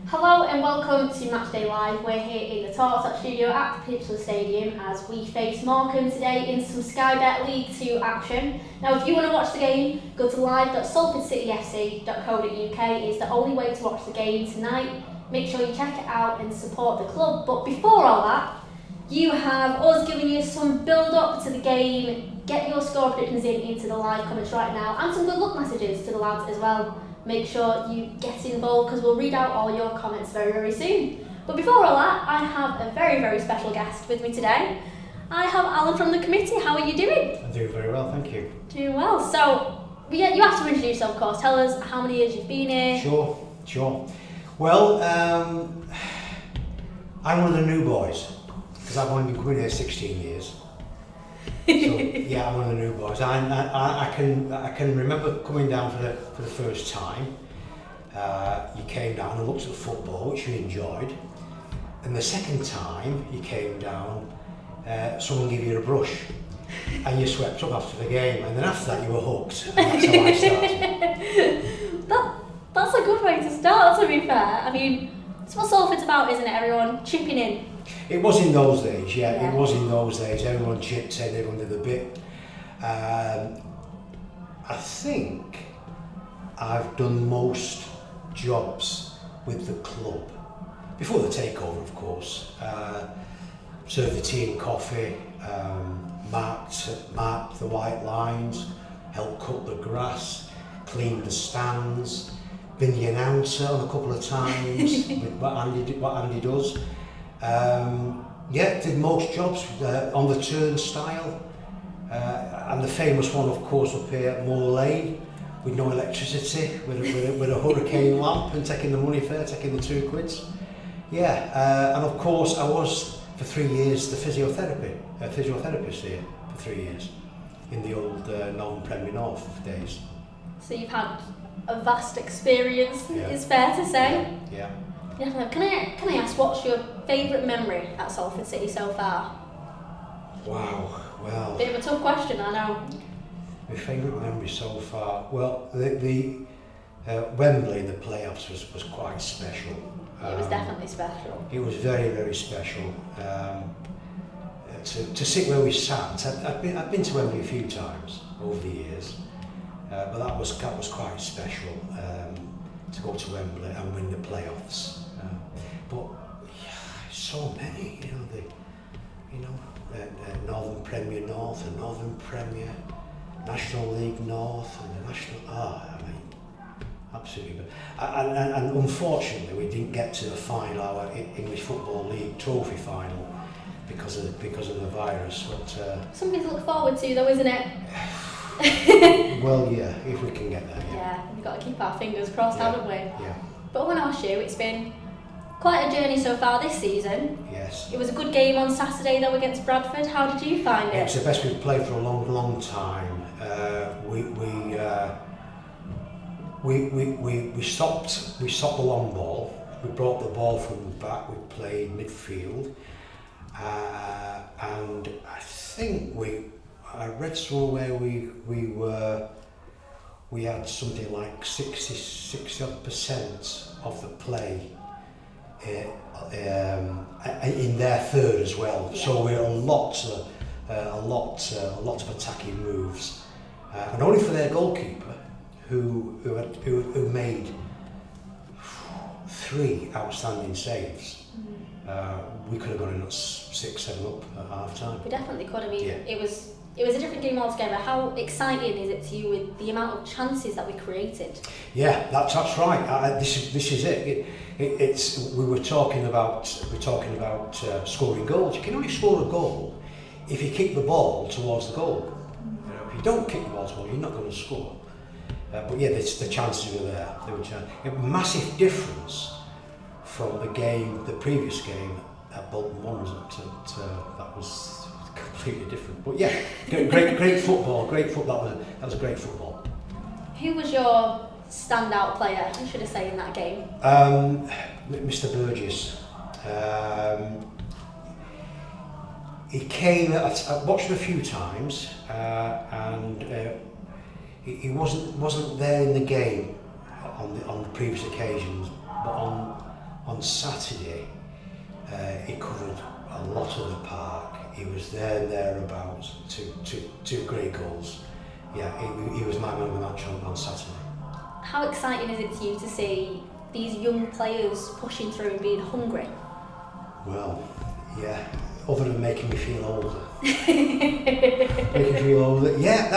Hello and welcome to Matchday Live. We're here in the TalkTalk studio at the Pitchless Stadium as we face Morecambe today in some Sky Bet League 2 action. Now if you want to watch the game, go to live.salfordcityfc.co.uk. It's the only way to watch the game tonight. Make sure you check it out and support the club. But before all that, you have us giving you some build up to the game. Get your score predictions into the live comments right now and some good luck messages to the lads as well. Make sure you get involved because we'll read out all your comments very, very soon. But before all that, I have a very, very special guest with me today. I have Alan from the committee. How are you doing? I'm doing very well, thank you. Doing well. So, you have to introduce yourself, of course. Tell us how many years you've been here. Sure. Well, I'm one of the new boys because I've only been coming here 16 years. So yeah, I'm one of the new boys. I can remember coming down for the first time. You came down and looked at the football, which you enjoyed. And the second time you came down, someone gave you a brush, and you swept up after the game. And then after that, you were hooked. And that's how I started. That's a good way to start. To be fair, I mean, it's what Salford's about, isn't it? Everyone chipping in. It was in those days, yeah. It was in those days. Everyone chipped in, everyone did a bit. I think I've done most jobs with the club, before the takeover of course. Served the tea and coffee, marked the white lines, helped cut the grass, cleaned the stands, been the announcer on a couple of times with what Andy does. Did most jobs on the turnstile, and the famous one of course up here at Moor Lane with no electricity, with a hurricane lamp and taking the money fare, taking the £2. And of course I was for 3 years the physiotherapist here for 3 years in the old Northern Premier North days. So you've had a vast experience, it's fair to say. Yeah. Can I ask, what's your favourite memory at Salford City so far? Wow, well... Bit of a tough question, I know. My favourite memory so far? Well, the Wembley in the playoffs was quite special. It was definitely special. It was very, very special. To sit where we sat, I've been to Wembley a few times over the years, but that was quite special. To go to Wembley and win the playoffs, but so many, Northern Premier North and Northern Premier, National League North and the National. Absolutely. And unfortunately, we didn't get to the final, our English Football League Trophy final, because of the virus. But something to look forward to, though, isn't it? Well, yeah, if we can get there. Yeah, we've got to keep our fingers crossed, haven't we? Yeah. But I want to ask you, it's been quite a journey so far this season. Yes. It was a good game on Saturday though against Bradford. How did you find it? It's the best we've played for a long, long time. We stopped the long ball. We brought the ball from the back. We played midfield, and I think I read somewhere we had something like 60% of the play in their third as well. Yeah. So we had a lot of attacking moves, and only for their goalkeeper, who made 3 outstanding saves. We could have gone in at 6-7 up at half time. We definitely could. I mean, it was a different game altogether. How exciting is it to you with the amount of chances that we created? Yeah, that's right. This is it. We were talking about scoring goals. You can only score a goal if you kick the ball towards the goal. If you don't kick the ball towards, you're not going to score. But yeah, the chances were there. A massive difference from the previous game at Bolton Wanderers. That was completely different. But yeah, great football. That was great football. Who was your standout player, should I say, in that game? Mr. Burgess. He came. I've watched him a few times, and he wasn't there in the game on the previous occasions, but on Saturday, he covered a lot of the park. He was there and thereabouts. Two great goals. Yeah, he was my man of the match on Saturday. How exciting is it to you to see these young players pushing through and being hungry? Well, yeah. Other than making me feel older. Making me feel older. Yeah.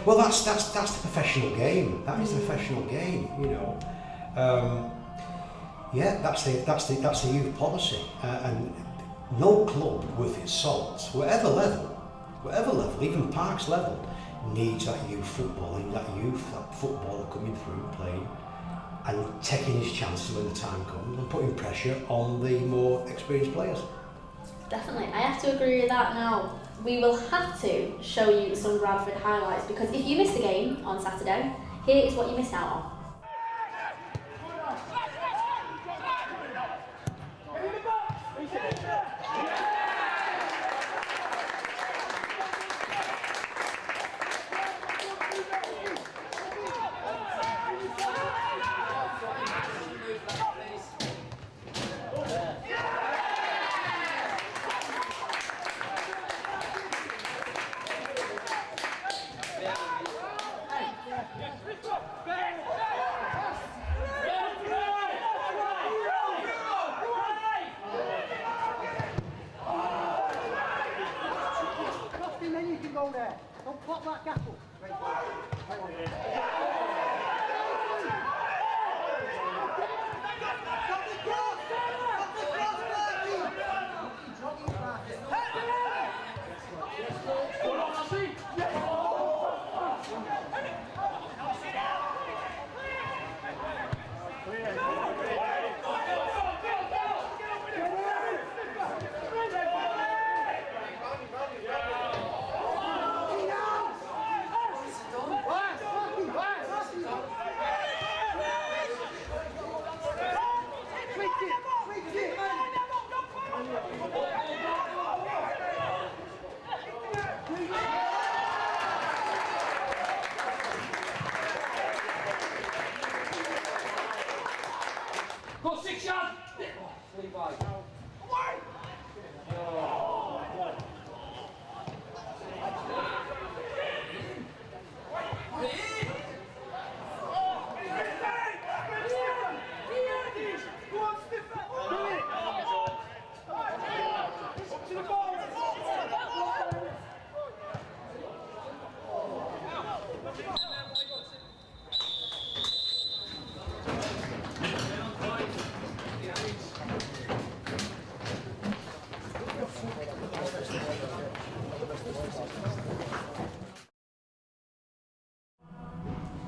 Well, that's the professional game. That is the professional game. You know. Yeah, that's the youth policy, and no club worth its salt, whatever level, even Park's level, needs that youth football and that footballer coming through and playing and taking his chances when the time comes and putting pressure on the more experienced players. Definitely, I have to agree with that. Now, we will have to show you some Bradford highlights, because if you missed the game on Saturday, here is what you missed out on. Don't pop that gap up. Got 6 yards!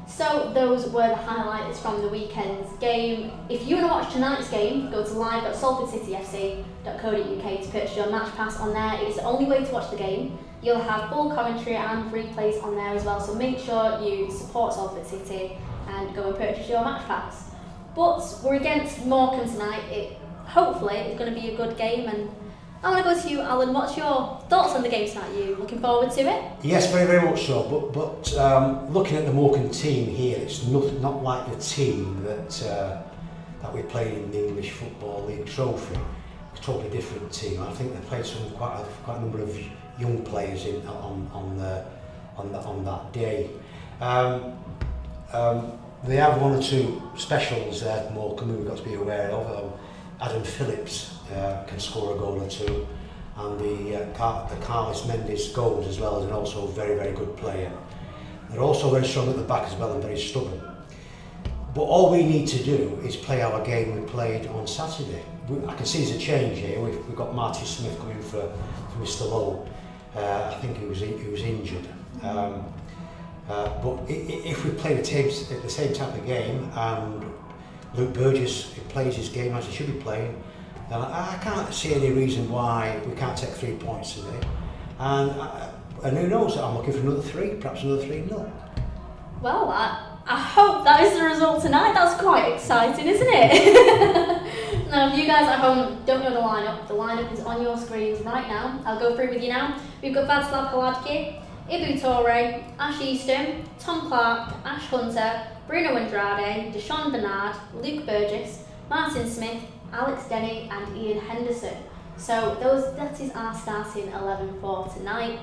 So those were the highlights from the weekend's game. If you want to watch tonight's game, go to live.salfordcityfc.co.uk to purchase your match pass on there. It's the only way to watch the game. You'll have full commentary and replays on there as well, so make sure you support Salford City and go and purchase your match pass. But we're against Morecambe tonight. Hopefully it's going to be a good game, and I want to go to you, Alan. What's your thoughts on the game tonight? You looking forward to it? Yes, very, very much so. But looking at the Morecambe team here, it's not like the team that we played in the English Football League Trophy. It's a totally different team. I think they played quite a number of young players on that day. They have one or two specials there, Morecambe, we've got to be aware of. Adam Phillips can score a goal or two, and the Carlos Mendes goals as well, is also a very, very good player. They're also very strong at the back as well and very stubborn. But all we need to do is play our game we played on Saturday. I can see there's a change here. We've got Marty Smith coming for Mr. Lowe. I think he was injured. But if we play the same type of game and Luke Burgess plays his game as he should be playing, then I can't see any reason why we can't take 3 points today. And who knows, I'm looking for another 3, perhaps another 3-0. Well, I hope that is the result tonight. That's quite exciting, isn't it? Now, if you guys at home don't know the lineup is on your screens right now. I'll go through with you now. We've got Václav Hladky, Ibu Torre, Ash Easton, Tom Clark, Ash Hunter, Bruno Andrade, Deshaun Bernard, Luke Burgess, Martin Smith, Alex Denny and Ian Henderson. So that is our starting 11 for tonight.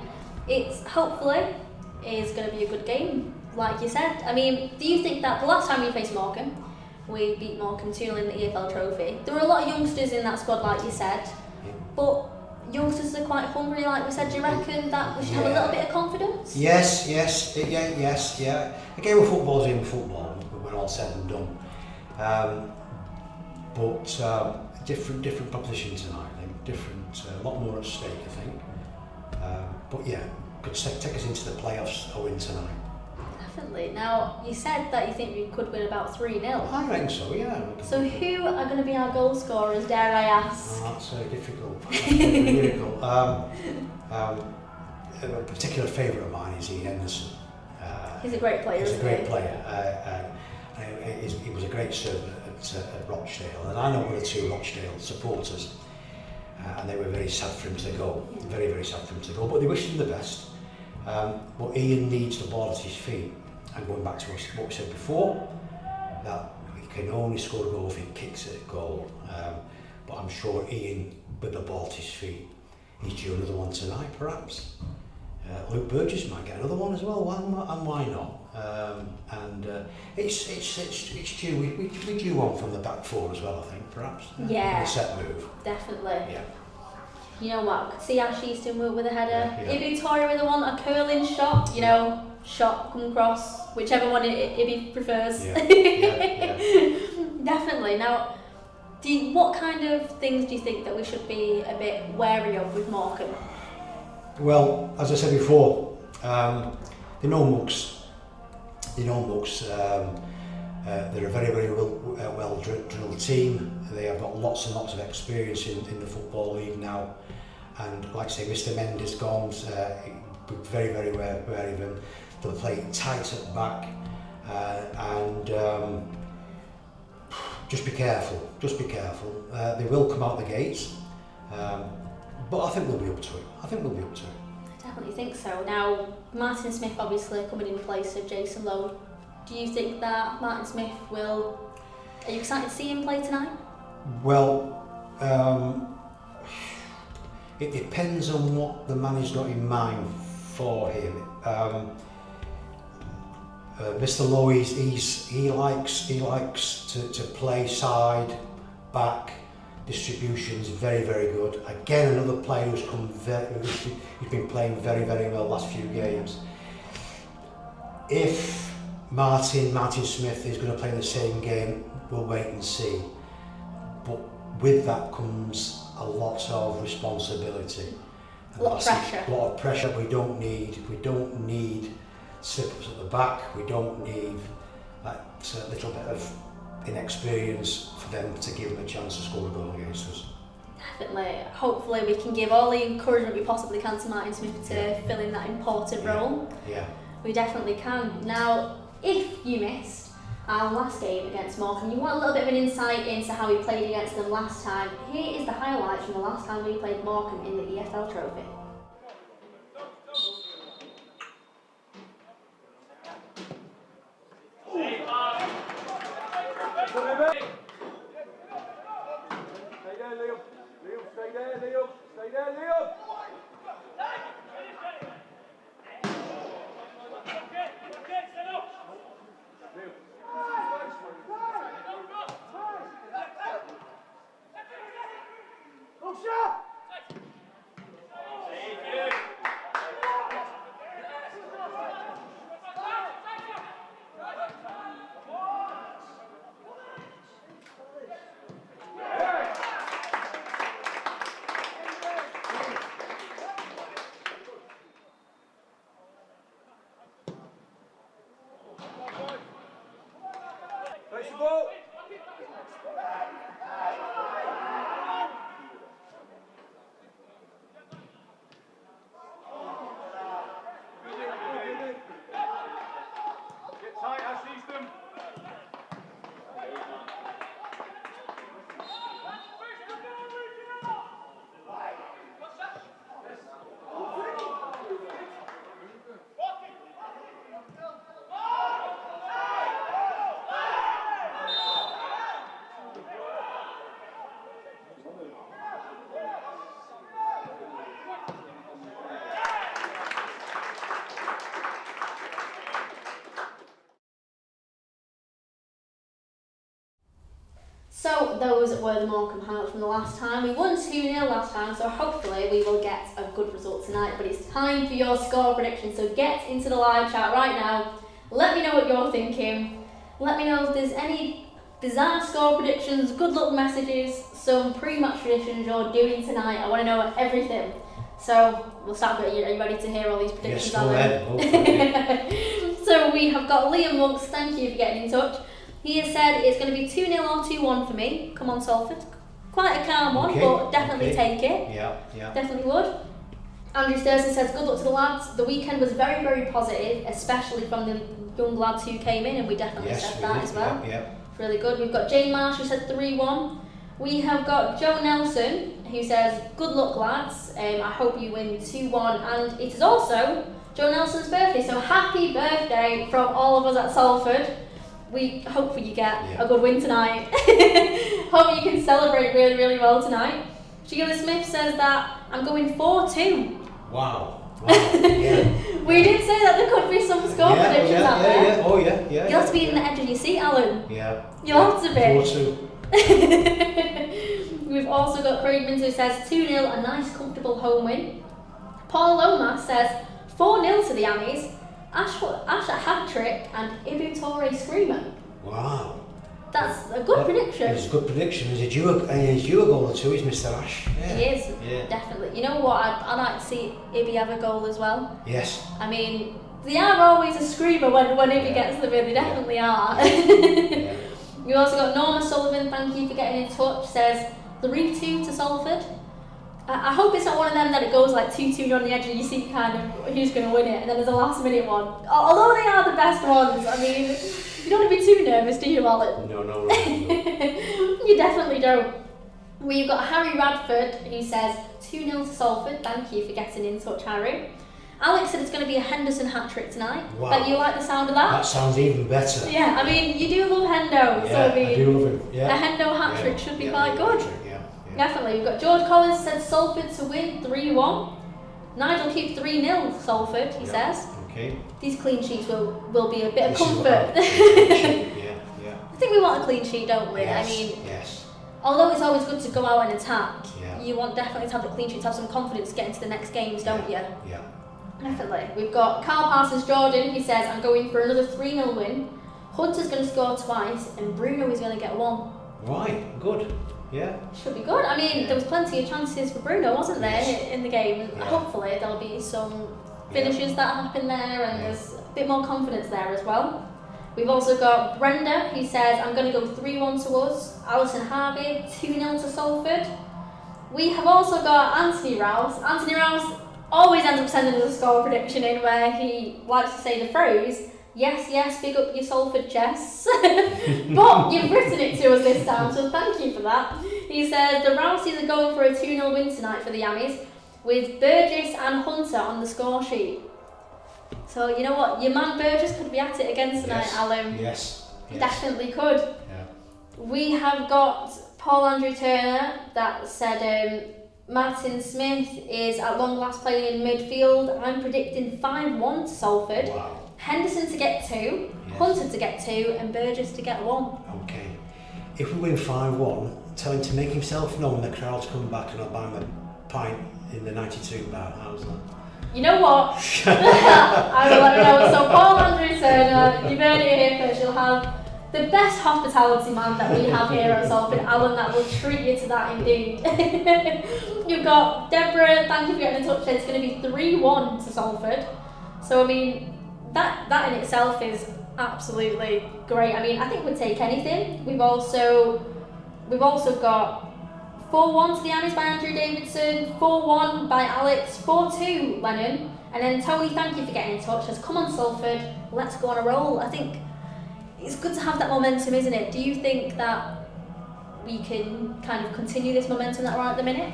It's hopefully is going to be a good game, like you said. I mean, do you think that the last time we faced Morecambe, we beat Morecambe 2-0 in the EFL Trophy? There were a lot of youngsters in that squad, like you said, but youngsters are quite hungry, like we said. Do you reckon that we should have a little bit of confidence? Yes. A game of football is a game of football when all said and done. But different proposition tonight. I think a lot more at stake. I think. But yeah, could take us into the playoffs or win tonight. Definitely. Now, you said that you think we could win about 3-0. I think so. Yeah. So who are going to be our goal scorers? Dare I ask? Oh, that's difficult. Difficult. A particular favourite of mine is Ian Henderson. He's a great player. He's a great player. He was a great servant at Rochdale, and I know one or two Rochdale supporters, and they were very sad for him to go. Very, very sad for him to go. But they wished him the best. But Ian needs the ball at his feet. And going back to what we said before, that he can only score a goal if he kicks it at goal. But I'm sure Ian, with the ball at his feet, he's due another one tonight, perhaps. Luke Burgess might get another one as well, and why not? It's due. We due one from the back four as well, I think, perhaps. Yeah. A set move. Definitely. Yeah. You know what? I could see Ash Easton with a header. Yeah. Ibby Torrey with a curling shot. You know, shot come across, whichever one Ibby prefers. Yeah. Definitely. Now, what kind of things do you think that we should be a bit wary of with Morecambe? Well, as I said before, they're no mugs. They're a very, very well drilled team. They have got lots and lots of experience in the Football League now. And like I say, Mr. Mendes gone, very, very wary of him. They'll play tight at the back, and just be careful. They will come out the gates, but I think we'll be up to it. I definitely think so. Now, Martin Smith obviously coming in place of Jason Lowe. Do you think that Martin Smith will... Are you excited to see him play tonight? Well, it depends on what the manager's got in mind for him. Mr. Lowe, he likes to play side, back, distribution's very, very good. Again, another player who's been playing very, very well the last few games. If Martin Smith is going to play the same game, we'll wait and see. But with that comes a lot of responsibility. A lot of pressure. We don't need slip-ups at the back. We don't need that little bit of inexperience for them to give them a chance to score a goal against us. Definitely. Hopefully we can give all the encouragement we possibly can to Martin Smith to fill in that important role. Yeah. We definitely can. Now, if you missed our last game against Morecambe, you want a little bit of an insight into how we played against them last time. Here is the highlights from the last time we played Morecambe in the EFL Trophy. those were the Morecambe highlights from the last time. We won 2-0 last time, so hopefully we will get a good result tonight. But it's time for your score prediction, so get into the live chat right now. Let me know what you're thinking. Let me know if there's any bizarre score predictions, good luck messages, some pre-match traditions you're doing tonight. I want to know everything. So we'll start with you. Are you ready to hear all these predictions? Yes, go ahead. So we have got Liam Monks, thank you for getting in touch. He has said it's going to be 2-0 or 2-1 for me. Come on, Salford. Quite a calm one, but definitely take it. Yeah. Definitely would. Andrew Sturson says, good luck to the lads. The weekend was very, very positive, especially from the young lads who came in, and we definitely said that as well. Yeah. Really good. We've got Jane Marsh who said 3-1. We have got Joe Nelson who says, good luck lads. I hope you win 2-1. And it is also Joe Nelson's birthday, so happy birthday from all of us at Salford. We hopefully you get a good win tonight. Hope you can celebrate really, really well tonight. Sheila Smith says that I'm going 4-2. Wow. Yeah. We did say that there could be some score predictions out there. Yeah. Oh yeah. You'll have to be in the edge of your seat, Alan. Yeah. You'll have to be. 4-2. We've also got Craigman who says 2-0, a nice comfortable home win. Paul Lomas says 4-0 to the Ammies. Ash a hat-trick and Ibu Toure screamer. Wow. That's a good prediction. It's a good prediction. He's due a goal or two, is Mr. Ash. Yeah. He is, definitely. You know what, I'd like to see Ibi have a goal as well. Yes. I mean, they are always a screamer when Ibi gets them in, they definitely are. We've also got Norma Sullivan, thank you for getting in touch, says 3-2 to Salford. I hope it's not one of them that it goes like 2-2 on the edge of your seat kind of who's going to win it, and then there's a last minute one. Although they are the best ones, I mean, you don't want to be too nervous, do you, Alan? No. You definitely don't. We've got Harry Radford who says 2-0 to Salford. Thank you for getting in touch, Harry. Alex said it's going to be a Henderson hat-trick tonight. Wow. Bet you like the sound of that? That sounds even better. Yeah, I mean, you do love Hendo, so I mean, I do love him. Yeah. a Hendo hat-trick should be quite good. Yeah. Definitely. We've got George Collins said Salford to win 3-1. Nigel keep 3-0 Salford, he says. Okay. These clean sheets will be a bit of comfort. Yeah. I think we want a clean sheet, don't we? Yes, I mean, yes. although it's always good to go out and attack, Yeah. you want definitely to have the clean sheet, to have some confidence getting to the next games, don't you? Yeah. Definitely. We've got Carl Parsons Jordan, he says, I'm going for another 3-0 win. Hunter's going to score twice, and Bruno is going to get one. Right, good. Yeah. Should be good. I mean, there was plenty of chances for Bruno, wasn't there, in the game? Yeah. Hopefully there'll be some finishes that happen there, and there's a bit more confidence there as well. We've also got Brenda, who says, I'm going to go 3-1 to us. Alison Harvey, 2-0 to Salford. We have also got Anthony Rouse. Anthony Rouse always ends up sending us a score prediction in where he likes to say the phrase, yes, big up your Salford chests. But you've written it to us this time, so thank you for that. He says, the Rouseys are going for a 2-0 win tonight for the Ammies, with Burgess and Hunter on the score sheet. So, you know what, your man Burgess could be at it again tonight, Alan. Yes. Definitely could. Yeah. We have got Paul Andrew Turner that said Martin Smith is at long last playing in midfield. I'm predicting 5-1 to Salford. Wow. Henderson to get 2, Hunter to get 2, and Burgess to get 1. Okay. If we win 5-1, tell him to make himself known, the crowd's coming back, and I'll buy him a pint in the 92 bar. How's that? You know what? I will let you know. So Paul Andrew Turner, you've heard it here first. You'll have the best hospitality man that we have here at Salford, Alan, that will treat you to that indeed. You've got Deborah, thank you for getting in touch. It's going to be 3-1 to Salford. So I mean, that in itself is absolutely great. I mean, I think we'd take anything. We've also got 4-1 to the Ammies by Andrew Davidson, 4-1 by Alex, 4-2 Lennon, and then Tony, thank you for getting in touch, says, come on Salford, let's go on a roll. I think it's good to have that momentum, isn't it? Do you think that we can kind of continue this momentum that we're on at the minute?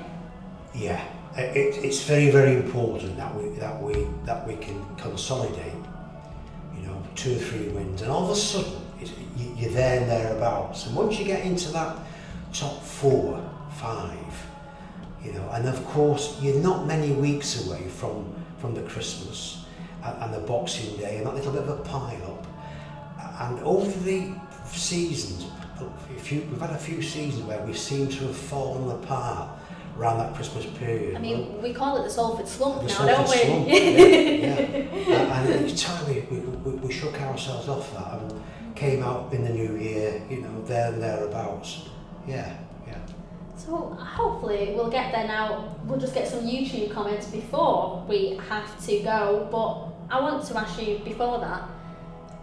Yeah, it's very, very important that we can consolidate, 2 or 3 wins, and all of a sudden you're there and thereabouts. And once you get into that top 4, 5, and of course you're not many weeks away from the Christmas and the Boxing Day and that little bit of a pile up. And over the seasons we've had a few seasons where we seem to have fallen apart around that Christmas period. I mean, we call it the Salford slump The now, Salford don't we? slump, and each time we shook ourselves off that and came out in the new year, there and thereabouts. Yeah. So hopefully we'll get there now. We'll just get some YouTube comments before we have to go. But I want to ask you before that,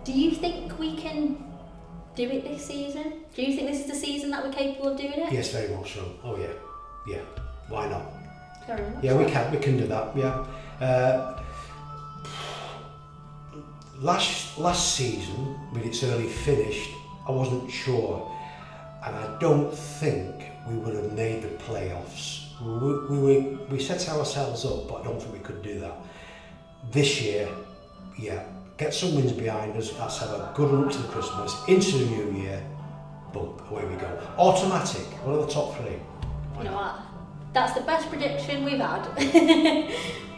do you think we can do it this season? Do you think this is the season that we're capable of doing it? Yes, very much so. Oh yeah. Why not? Very much Yeah, so. we can do that. Yeah. Last season, with its early finish, I wasn't sure, and I don't think we would have made the playoffs. We set ourselves up, but I don't think we could do that. This year, get some wins behind us. Let's have a good run up to the Christmas, into the new year. Boom, away we go. Automatic. One of the top three. You know what? That's the best prediction we've had.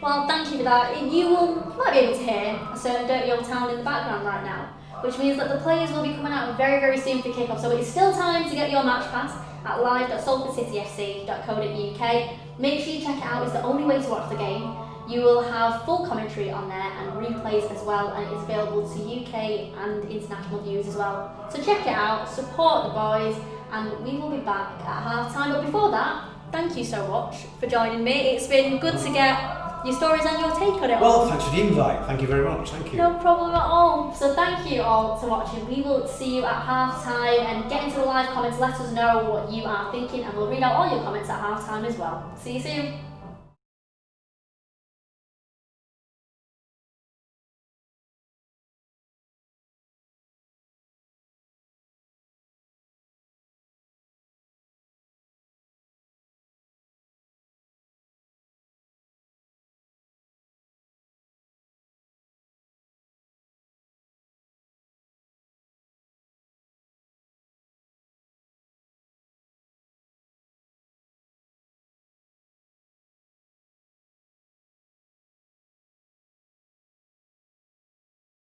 Well, thank you for that. You might be able to hear a certain dirty old town in the background right now, which means that the players will be coming out very, very soon for kickoff. So it's still time to get your match pass at live.salfordcityfc.co.uk. Make sure you check it out. It's the only way to watch the game. You will have full commentary on there and replays as well, and it's available to UK and international viewers as well. So check it out, support the boys, and we will be back at half time. But before that, thank you so much for joining me. It's been good to get your stories and your take on it all. Well, thanks for the invite. Thank you very much. Thank you. No problem at all. So thank you all for watching. We will see you at half time, and get into the live comments. Let us know what you are thinking, and we'll read out all your comments at half time as well. See you soon.